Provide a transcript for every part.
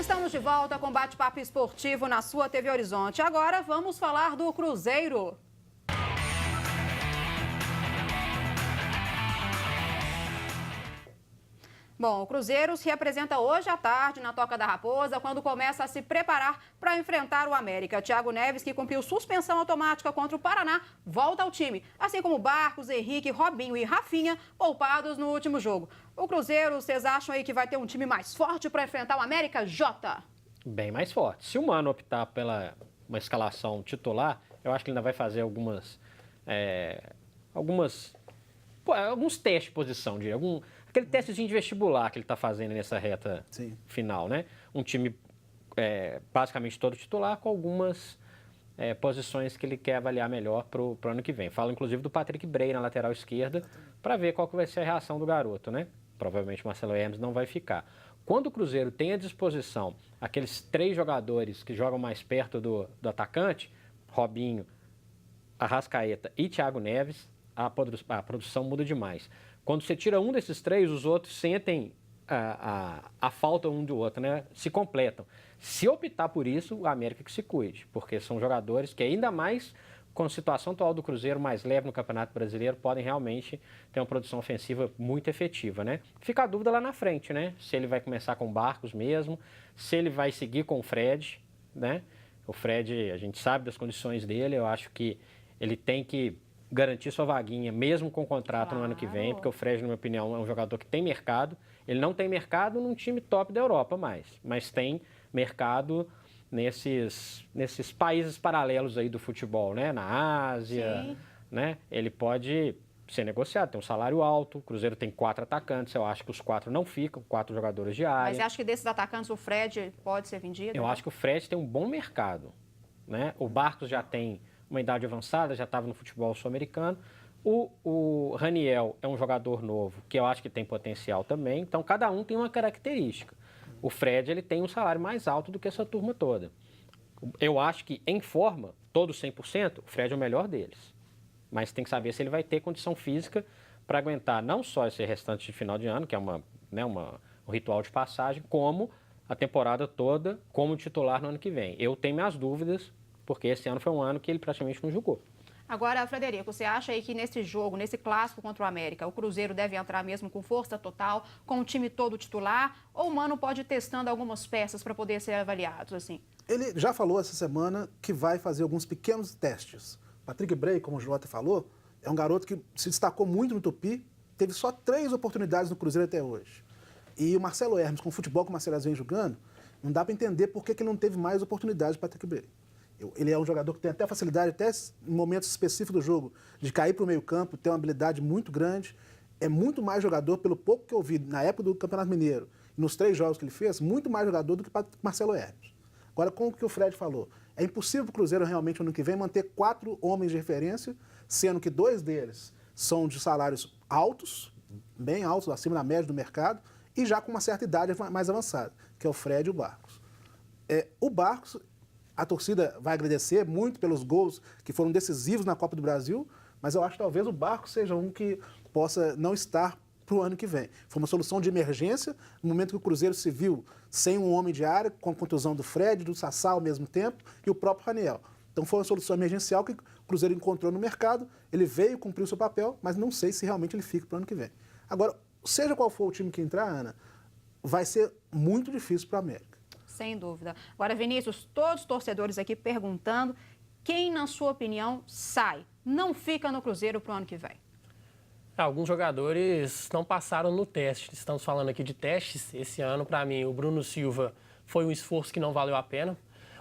Estamos de volta com bate-papo esportivo na sua TV Horizonte. Agora vamos falar do Cruzeiro. Bom, o Cruzeiro se apresenta hoje à tarde na Toca da Raposa, quando começa a se preparar para enfrentar o América. Thiago Neves, que cumpriu suspensão automática contra o Paraná, volta ao time. Assim como Barcos, Henrique, Robinho e Rafinha, poupados no último jogo. O Cruzeiro, vocês acham aí que vai ter um time mais forte para enfrentar o América, Jota? Bem mais forte. Se o Mano optar pela uma escalação titular, eu acho que ele ainda vai fazer alguns testes de posição, aquele testezinho de vestibular que ele está fazendo nessa reta final, né? Um time basicamente todo titular com algumas posições que ele quer avaliar melhor para o ano que vem. Falo inclusive do Patrick Bray na lateral esquerda para ver qual que vai ser a reação do garoto, né? Provavelmente o Marcelo Hermes não vai ficar. Quando o Cruzeiro tem à disposição aqueles 3 jogadores que jogam mais perto do atacante, Robinho, Arrascaeta e Thiago Neves, a produção muda demais. Quando você tira um desses 3, os outros sentem a falta um do outro, né? Se completam. Se optar por isso, o América que se cuide, porque são jogadores que ainda mais com a situação atual do Cruzeiro mais leve no Campeonato Brasileiro, podem realmente ter uma produção ofensiva muito efetiva, né? Fica a dúvida lá na frente, né? Se ele vai começar com o Barcos mesmo, se ele vai seguir com o Fred, né? O Fred, a gente sabe das condições dele, eu acho que ele tem que garantir sua vaguinha, mesmo com o contrato no ano que vem, porque o Fred, na minha opinião, é um jogador que tem mercado. Ele não tem mercado num time top da Europa mas tem mercado nesses países paralelos aí do futebol, né? Na Ásia, né? Ele pode ser negociado, tem um salário alto, o Cruzeiro tem 4 atacantes, eu acho que os 4 não ficam, 4 jogadores de área. Mas você acha que desses atacantes o Fred pode ser vendido? Eu acho que o Fred tem um bom mercado, né? O Barcos já tem uma idade avançada, já estava no futebol sul-americano. O Raniel é um jogador novo, que eu acho que tem potencial também. Então, cada um tem uma característica. O Fred, ele tem um salário mais alto do que essa turma toda. Eu acho que, em forma, todos 100%, o Fred é o melhor deles. Mas tem que saber se ele vai ter condição física para aguentar não só esse restante de final de ano, que é um ritual de passagem, como a temporada toda como titular no ano que vem. Eu tenho minhas dúvidas, porque esse ano foi um ano que ele praticamente não jogou. Agora, Frederico, você acha aí que nesse jogo, nesse clássico contra o América, o Cruzeiro deve entrar mesmo com força total, com o time todo titular, ou o Mano pode ir testando algumas peças para poder ser avaliados, assim? Ele já falou essa semana que vai fazer alguns pequenos testes. Patrick Bray, como o Jota falou, é um garoto que se destacou muito no Tupi, teve só 3 oportunidades no Cruzeiro até hoje. E o Marcelo Hermes, com o futebol que o Marcelo Hermes vem jogando, não dá para entender por que ele não teve mais oportunidades do Patrick Bray. Ele é um jogador que tem até facilidade, até em momentos específicos do jogo, de cair para o meio-campo, tem uma habilidade muito grande. É muito mais jogador, pelo pouco que eu vi na época do Campeonato Mineiro, nos 3 jogos que ele fez, muito mais jogador do que Marcelo Hermes. Agora, com o que o Fred falou, é impossível para o Cruzeiro realmente, no ano que vem, manter 4 homens de referência, sendo que 2 deles são de salários altos, bem altos, acima da média do mercado, e já com uma certa idade mais avançada, que é o Fred e o Barcos. O Barcos, a torcida vai agradecer muito pelos gols que foram decisivos na Copa do Brasil, mas eu acho que talvez o Barcos seja um que possa não estar para o ano que vem. Foi uma solução de emergência, no momento que o Cruzeiro se viu sem um homem de área, com a contusão do Fred, do Sassá ao mesmo tempo, e o próprio Raniel. Então foi uma solução emergencial que o Cruzeiro encontrou no mercado, ele veio, cumpriu o seu papel, mas não sei se realmente ele fica para o ano que vem. Agora, seja qual for o time que entrar, Ana, vai ser muito difícil para a América. Sem dúvida. Agora, Vinícius, todos os torcedores aqui perguntando quem, na sua opinião, sai, não fica no Cruzeiro para o ano que vem. Alguns jogadores não passaram no teste. Estamos falando aqui de testes. Esse ano, para mim, o Bruno Silva foi um esforço que não valeu a pena.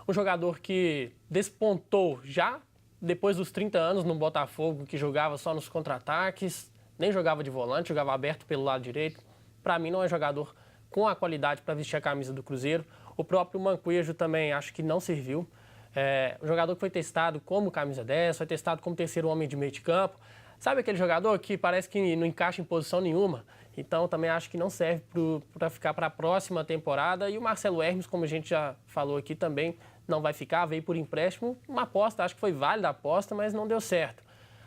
Um jogador que despontou já depois dos 30 anos no Botafogo, que jogava só nos contra-ataques, nem jogava de volante, jogava aberto pelo lado direito. Para mim, não é jogador com a qualidade para vestir a camisa do Cruzeiro. O próprio Manquejo também acho que não serviu. O jogador que foi testado como camisa 10, foi testado como terceiro homem de meio de campo. Sabe aquele jogador que parece que não encaixa em posição nenhuma? Então também acho que não serve para ficar para a próxima temporada. E o Marcelo Hermes, como a gente já falou aqui, também não vai ficar, veio por empréstimo. Uma aposta, acho que foi válida a aposta, mas não deu certo.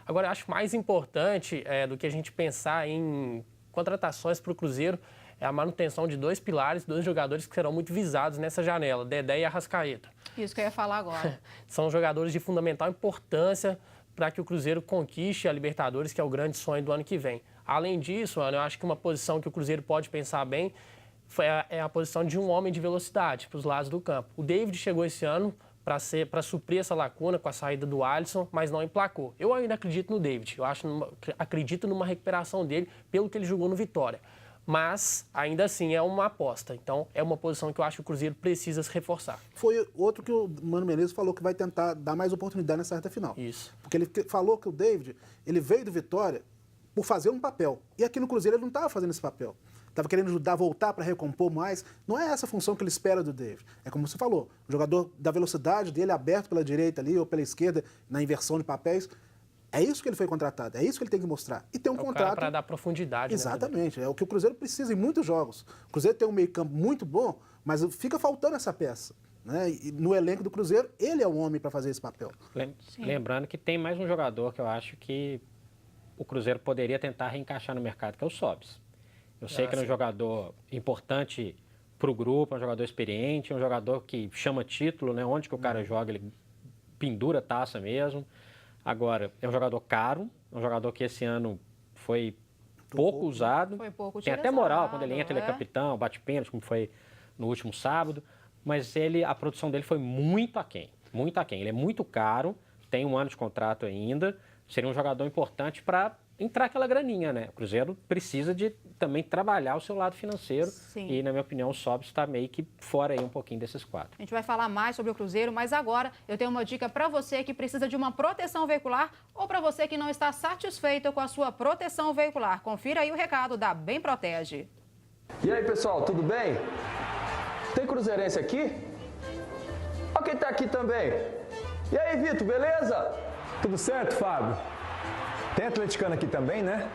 Agora, acho mais importante do que a gente pensar em contratações para o Cruzeiro é a manutenção de 2 pilares, 2 jogadores que serão muito visados nessa janela, Dedé e Arrascaeta. Isso que eu ia falar agora. São jogadores de fundamental importância para que o Cruzeiro conquiste a Libertadores, que é o grande sonho do ano que vem. Além disso, Ana, eu acho que uma posição que o Cruzeiro pode pensar bem é a posição de um homem de velocidade para os lados do campo. O David chegou esse ano para suprir essa lacuna com a saída do Alisson, mas não emplacou. Eu ainda acredito no David, acredito numa recuperação dele pelo que ele jogou no Vitória. Mas, ainda assim, é uma aposta. Então, é uma posição que eu acho que o Cruzeiro precisa se reforçar. Foi outro que o Mano Menezes falou que vai tentar dar mais oportunidade nessa reta final. Isso. Porque ele falou que o David, ele veio do Vitória por fazer um papel. E aqui no Cruzeiro ele não estava fazendo esse papel. Estava querendo ajudar a voltar para recompor mais. Não é essa a função que ele espera do David. É como você falou, o jogador da velocidade dele, aberto pela direita ali ou pela esquerda, na inversão de papéis. É isso que ele foi contratado, é isso que ele tem que mostrar. E tem um contrato para dar profundidade. Exatamente, é o que o Cruzeiro precisa em muitos jogos. O Cruzeiro tem um meio-campo muito bom, mas fica faltando essa peça. Né? E no elenco do Cruzeiro, ele é o homem para fazer esse papel. Lembrando que tem mais um jogador que eu acho que o Cruzeiro poderia tentar reencaixar no mercado, que é o Sobis. Eu sei que ele é um jogador importante para o grupo, é um jogador experiente, é um jogador que chama título, né? Onde que o cara joga, ele pendura taça mesmo. Agora, é um jogador caro, é um jogador que esse ano foi pouco usado. Foi pouco tem até moral, quando ele entra, ele é capitão, bate pênalti, como foi no último sábado. Mas a produção dele foi muito aquém, muito aquém. Ele é muito caro, tem 1 ano de contrato ainda, seria um jogador importante para entrar aquela graninha, né? O Cruzeiro precisa de também trabalhar o seu lado financeiro. Sim. E, na minha opinião, o Sobis está meio que fora aí um pouquinho desses 4. A gente vai falar mais sobre o Cruzeiro, mas agora eu tenho uma dica para você que precisa de uma proteção veicular ou para você que não está satisfeito com a sua proteção veicular. Confira aí o recado da Bem Protege. E aí, pessoal, tudo bem? Tem cruzeirense aqui? Olha quem tá aqui também. E aí, Vitor, beleza? Tudo certo, Fábio? Tem atleticano aqui também, né?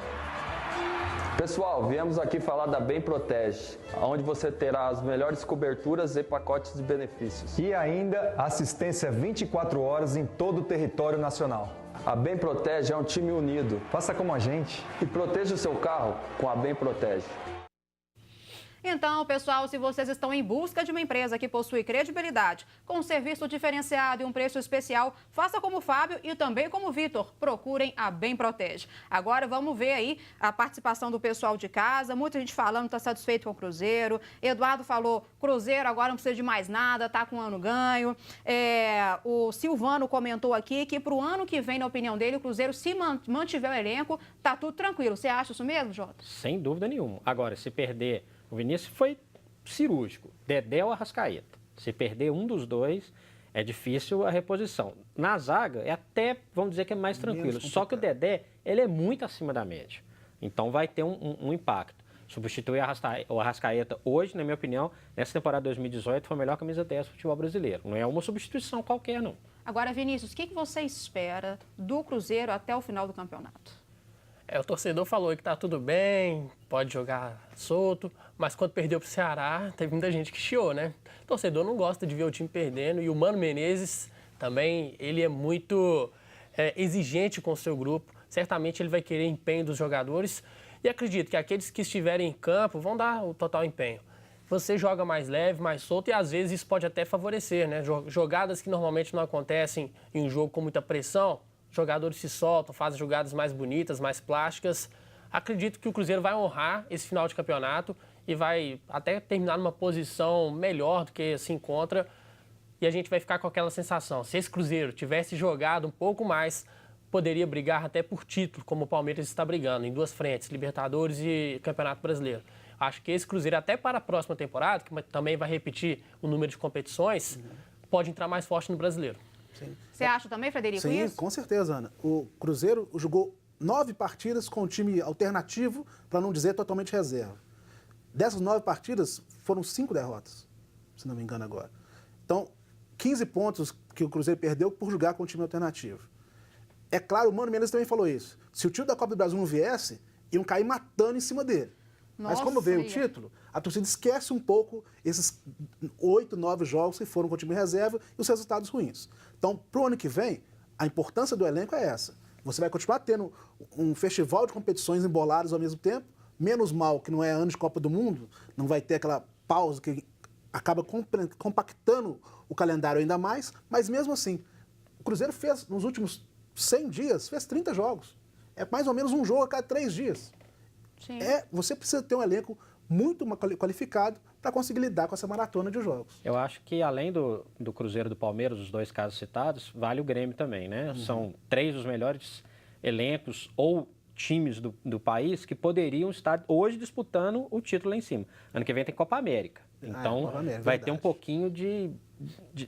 Pessoal, viemos aqui falar da Bem Protege, onde você terá as melhores coberturas e pacotes de benefícios. E ainda assistência 24 horas em todo o território nacional. A Bem Protege é um time unido. Faça como a gente. E proteja o seu carro com a Bem Protege. Então, pessoal, se vocês estão em busca de uma empresa que possui credibilidade, com um serviço diferenciado e um preço especial, faça como o Fábio e também como o Vitor. Procurem a Bem Protege. Agora vamos ver aí a participação do pessoal de casa. Muita gente falando que está satisfeito com o Cruzeiro. Eduardo falou, Cruzeiro agora não precisa de mais nada, está com um ano ganho. O Silvano comentou aqui que para o ano que vem, na opinião dele, o Cruzeiro, se mantiver o elenco, está tudo tranquilo. Você acha isso mesmo, Jota? Sem dúvida nenhuma. Agora, se perder... O Vinícius foi cirúrgico, Dedé ou Arrascaeta. Se perder um dos dois, é difícil a reposição. Na zaga, é até, vamos dizer que é mais tranquilo. Só que o Dedé, ele é muito acima da média. Então vai ter um impacto. Substituir o Arrascaeta hoje, na minha opinião, nessa temporada 2018, foi a melhor camisa 10 do futebol brasileiro. Não é uma substituição qualquer, não. Agora, Vinícius, o que você espera do Cruzeiro até o final do campeonato? O torcedor falou que tá tudo bem, pode jogar solto, mas quando perdeu pro Ceará, teve muita gente que chiou, né? O torcedor não gosta de ver o time perdendo e o Mano Menezes também, ele é muito exigente com o seu grupo. Certamente ele vai querer empenho dos jogadores e acredito que aqueles que estiverem em campo vão dar o total empenho. Você joga mais leve, mais solto e às vezes isso pode até favorecer, né? Jogadas que normalmente não acontecem em um jogo com muita pressão, jogadores se soltam, fazem jogadas mais bonitas, mais plásticas. Acredito que o Cruzeiro vai honrar esse final de campeonato e vai até terminar numa posição melhor do que se encontra. E a gente vai ficar com aquela sensação, se esse Cruzeiro tivesse jogado um pouco mais, poderia brigar até por título, como o Palmeiras está brigando, em 2 frentes, Libertadores e Campeonato Brasileiro. Acho que esse Cruzeiro, até para a próxima temporada, que também vai repetir o número de competições, pode entrar mais forte no Brasileiro. Sim. Você acha também, Frederico, Sim, isso? Com certeza, Ana. O Cruzeiro jogou 9 partidas com um time alternativo, para não dizer totalmente reserva. Dessas 9 partidas, foram 5 derrotas, se não me engano agora. Então, 15 pontos que o Cruzeiro perdeu por jogar com um time alternativo. É claro, o Mano Menezes também falou isso. Se o time da Copa do Brasil não viesse, iam cair matando em cima dele. Nossa, mas como veio o título, a torcida esquece um pouco esses 8, 9 jogos que foram com o time reserva e os resultados ruins. Então, para o ano que vem, a importância do elenco é essa. Você vai continuar tendo um festival de competições emboladas ao mesmo tempo, Menos mal que não é ano de Copa do Mundo, não vai ter aquela pausa que acaba compactando o calendário ainda mais, mas mesmo assim, o Cruzeiro fez, nos últimos 100 dias, fez 30 jogos. É mais ou menos um jogo a cada 3 dias. Sim. Você precisa ter um elenco muito qualificado para conseguir lidar com essa maratona de jogos. Eu acho que além do Cruzeiro e do Palmeiras, os 2 casos citados, vale o Grêmio também, né? São 3 dos melhores elencos ou times do país que poderiam estar hoje disputando o título lá em cima. Ano que vem tem Copa América. Então, Copa América, vai verdade. ter um pouquinho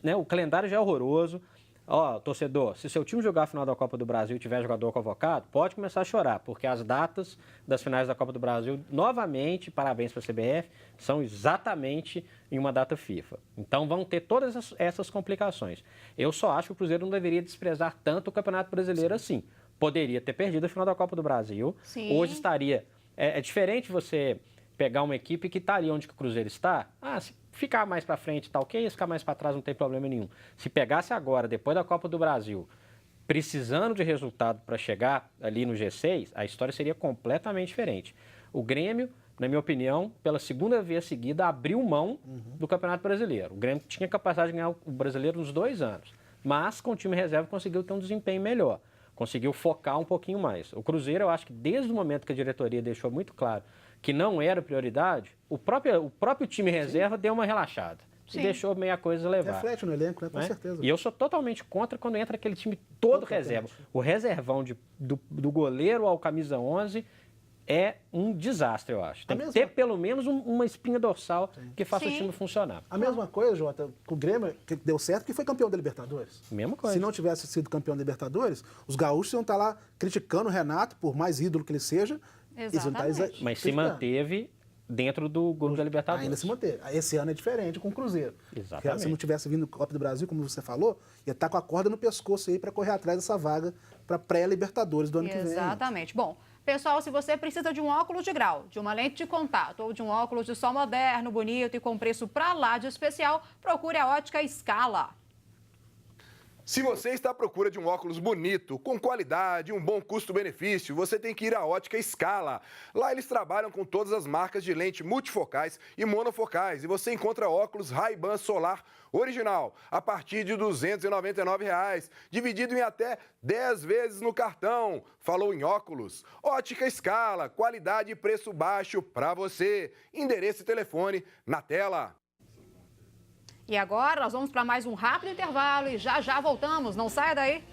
né? O calendário já é horroroso. Ó, torcedor, se seu time jogar a final da Copa do Brasil e tiver jogador convocado, pode começar a chorar, porque as datas das finais da Copa do Brasil, novamente, parabéns para a CBF, são exatamente em uma data FIFA. Então vão ter todas essas complicações. Eu só acho que o Cruzeiro não deveria desprezar tanto o Campeonato Brasileiro assim. Poderia ter perdido a final da Copa do Brasil. Sim. Hoje estaria... É diferente você pegar uma equipe que está ali onde que o Cruzeiro está. Se ficar mais para frente tá ok, se ficar mais para trás não tem problema nenhum. Se pegasse agora, depois da Copa do Brasil, precisando de resultado para chegar ali no G6, a história seria completamente diferente. O Grêmio, na minha opinião, pela segunda vez seguida, abriu mão do Campeonato Brasileiro. O Grêmio tinha capacidade de ganhar o Brasileiro nos 2 anos, mas com o time reserva conseguiu ter um desempenho melhor. Conseguiu focar um pouquinho mais. O Cruzeiro, eu acho que desde o momento que a diretoria deixou muito claro que não era prioridade, o próprio time reserva deu uma relaxada. Sim. E deixou meia coisa levar. Reflete no elenco, né? Com Né? certeza. E eu sou totalmente contra quando entra aquele time todo reserva. O reservão do goleiro ao camisa 11 é um desastre, eu acho. Tem que ter pelo menos uma espinha dorsal que faça o time funcionar. A mesma coisa, Jota, com o Grêmio, que deu certo, que foi campeão da Libertadores. Mesma coisa. Se não tivesse sido campeão da Libertadores, os gaúchos iam estar lá criticando o Renato, por mais ídolo que ele seja. Exatamente. Mas se manteve dentro do grupo da Libertadores. Ainda se manteve. Esse ano é diferente com o Cruzeiro. Exatamente. Porque se não tivesse vindo Copa do Brasil, como você falou, ia estar com a corda no pescoço aí para correr atrás dessa vaga para pré-Libertadores do ano que vem. Exatamente. Bom, pessoal, se você precisa de um óculos de grau, de uma lente de contato ou de um óculos de sol moderno, bonito e com preço pra lá de especial, procure a Ótica Scala. Se você está à procura de um óculos bonito, com qualidade, um bom custo-benefício, você tem que ir à Ótica Scala. Lá eles trabalham com todas as marcas de lente multifocais e monofocais e você encontra óculos Ray-Ban Solar original a partir de R$ 299, dividido em até 10 vezes no cartão. Falou em óculos? Ótica Scala, qualidade e preço baixo para você. Endereço e telefone na tela. E agora nós vamos para mais um rápido intervalo e já voltamos. Não saia daí.